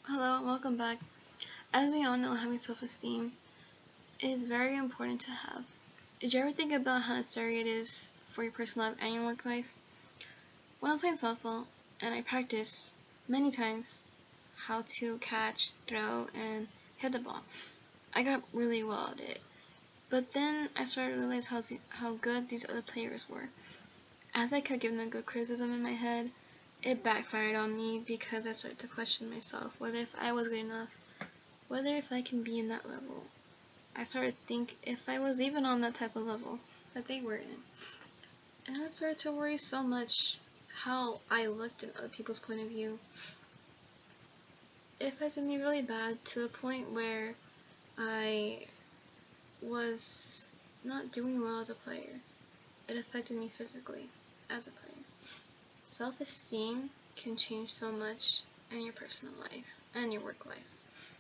Hello, welcome back. As we all know, having self-esteem is very important to have. Did you ever think about how necessary it is for your personal life and your work life? When I was playing softball, and I practiced many times how to catch, throw, and hit the ball, I got really well at it. But then I started to realize how good these other players were. As I kept giving them good criticism in my head, it backfired on me because I started to question myself, whether if I was good enough, whether if I can be in that level. I started to think if I was even on that type of level that they were in. And I started to worry so much how I looked in other people's point of view. It affected me really bad to the point where I was not doing well as a player. It affected me physically as a player. Self-esteem can change so much in your personal life and your work life.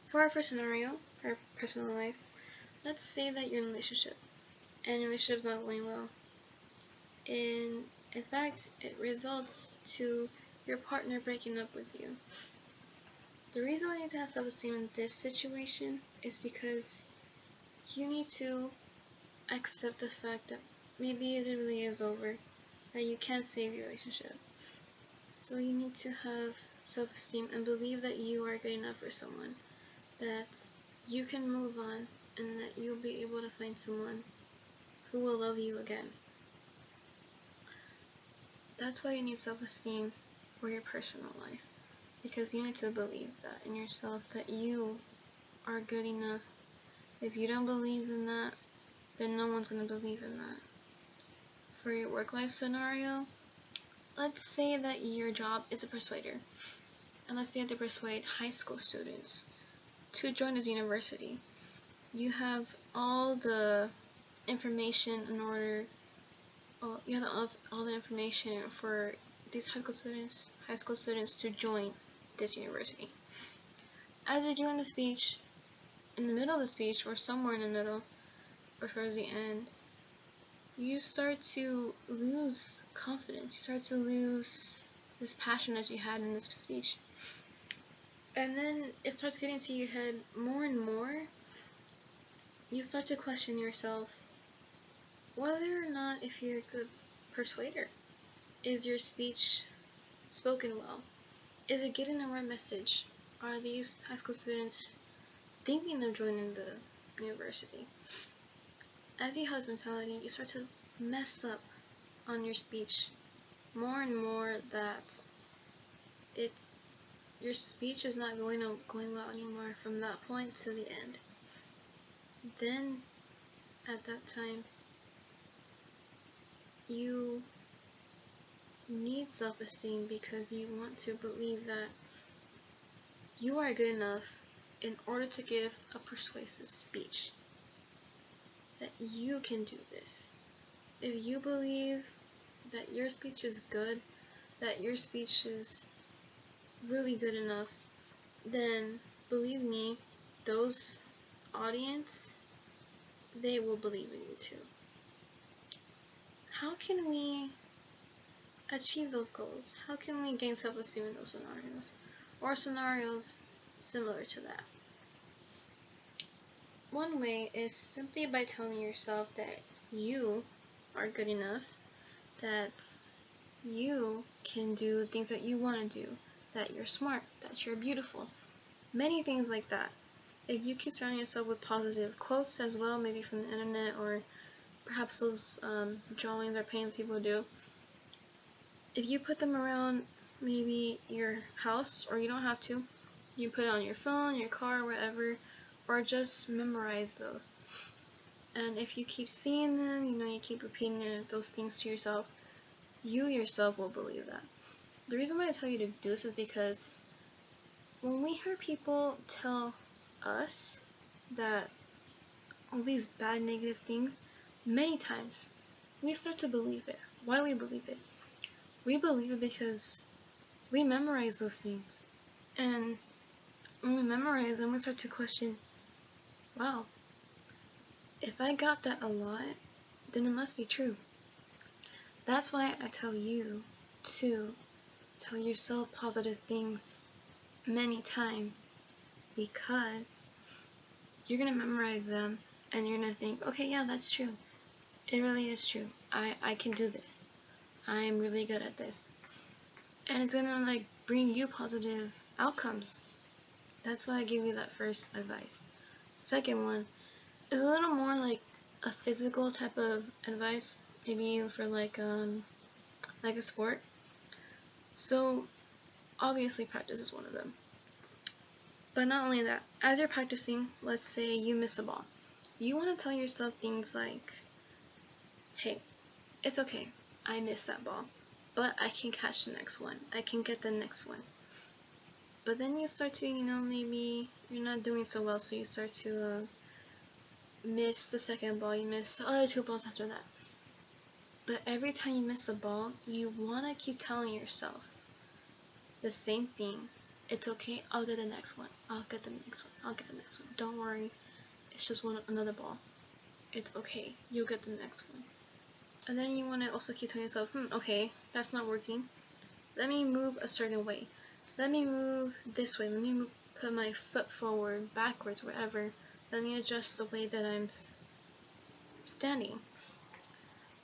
For our first scenario, our personal life, let's say that you're in a relationship and your relationship's not going well. In fact, it results to your partner breaking up with you. The reason why you need to have self-esteem in this situation is because you need to accept the fact that maybe it really is over, that you can't save your relationship. So you need to have self-esteem and believe that you are good enough for someone, that you can move on, and that you'll be able to find someone who will love you again. That's why you need self-esteem for your personal life, because you need to believe that in yourself, that you are good enough. If you don't believe in that, then no one's going to believe in that. For your work-life scenario, let's say that your job is a persuader, and let's say you have to persuade high school students to join this university. You have all the information in order, you have all the information for these high school students to join this university. As you're doing the speech, in the middle of the speech, or somewhere in the middle, or towards the end, you start to lose confidence. You start to lose this passion that you had in this speech. And then it starts getting to your head more and more. You start to question yourself whether or not if you're a good persuader. Is your speech spoken well? Is it getting the right message? Are these high school students thinking of joining the university? As you have this mentality, you start to mess up on your speech more and more, that your speech is not going well anymore from that point to the end. Then at that time, you need self-esteem because you want to believe that you are good enough in order to give a persuasive speech, that you can do this. If you believe that your speech is good, that your speech is really good enough, then believe me, those audience, they will believe in you too. How can we achieve those goals? How can we gain self-esteem in those scenarios, or scenarios similar to that? One way is simply by telling yourself that you are good enough, that you can do the things that you want to do, that you're smart, that you're beautiful, many things like that. If you keep surrounding yourself with positive quotes as well, maybe from the internet, or perhaps those drawings or paintings people do, if you put them around maybe your house, or you don't have to, you put it on your phone, your car, wherever, or just memorize those. And if you keep seeing them, you keep repeating those things to yourself, you yourself will believe that. The reason why I tell you to do this is because when we hear people tell us that all these bad, negative things, many times we start to believe it. Why do we believe it? We believe it because we memorize those things. And when we memorize them, we start to question, wow, if I got that a lot, then it must be true. That's why I tell you to tell yourself positive things. many times, because you're gonna memorize them and you're gonna think, okay, yeah, that's true. It really is true. I can do this. I'm really good at this. And it's gonna like bring you positive outcomes. That's why I give you that first advice. Second one is a little more like a physical type of advice, maybe for like a sport. So obviously practice is one of them. But not only that, as you're practicing, let's say you miss a ball. You want to tell yourself things like, hey, it's okay, I missed that ball, but I can catch the next one. I can get the next one. But then you start to, maybe you're not doing so well, so you start to miss the second ball, you miss the other 2 balls after that. But every time you miss a ball, you want to keep telling yourself the same thing. It's okay, I'll get the next one. I'll get the next one. I'll get the next one. Don't worry, it's just another ball. It's okay, you'll get the next one. And then you want to also keep telling yourself, okay, that's not working. Let me move a certain way. Let me move this way. Let me put my foot forward, backwards, wherever. Let me adjust the way that I'm standing.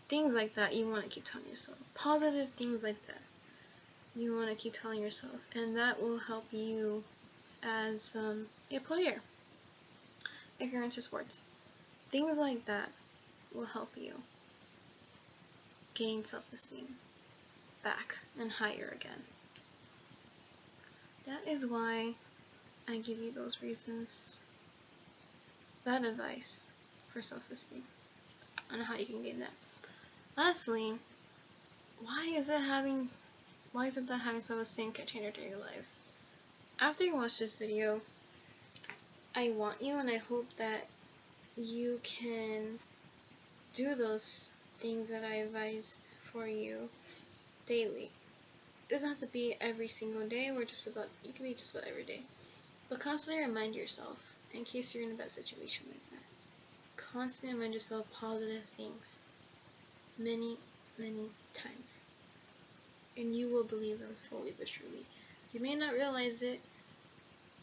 Things like that you want to keep telling yourself. Positive things like that you want to keep telling yourself. And that will help you as a player if you're into sports. Things like that will help you gain self-esteem back and higher again. That is why I give you those reasons, that advice for self-esteem and how you can gain that. Lastly, why is it that having self-esteem can change your daily lives? After you watch this video, I want you and I hope that you can do those things that I advised for you daily. It doesn't have to be every single day, or you can be just about every day. But constantly remind yourself, in case you're in a bad situation like that. Constantly remind yourself positive things. Many, many times. And you will believe them slowly but surely. You may not realize it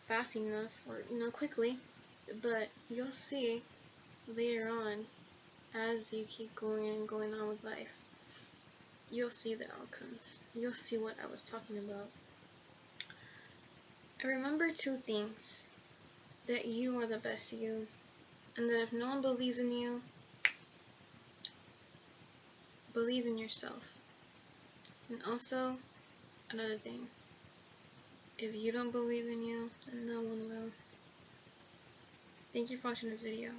fast enough or quickly, but you'll see later on, as you keep going on with life, you'll see the outcomes. You'll see what I was talking about. And remember 2 things: that you are the best you, and that if no one believes in you, believe in yourself. And also, another thing, if you don't believe in you, then no one will. Thank you for watching this video.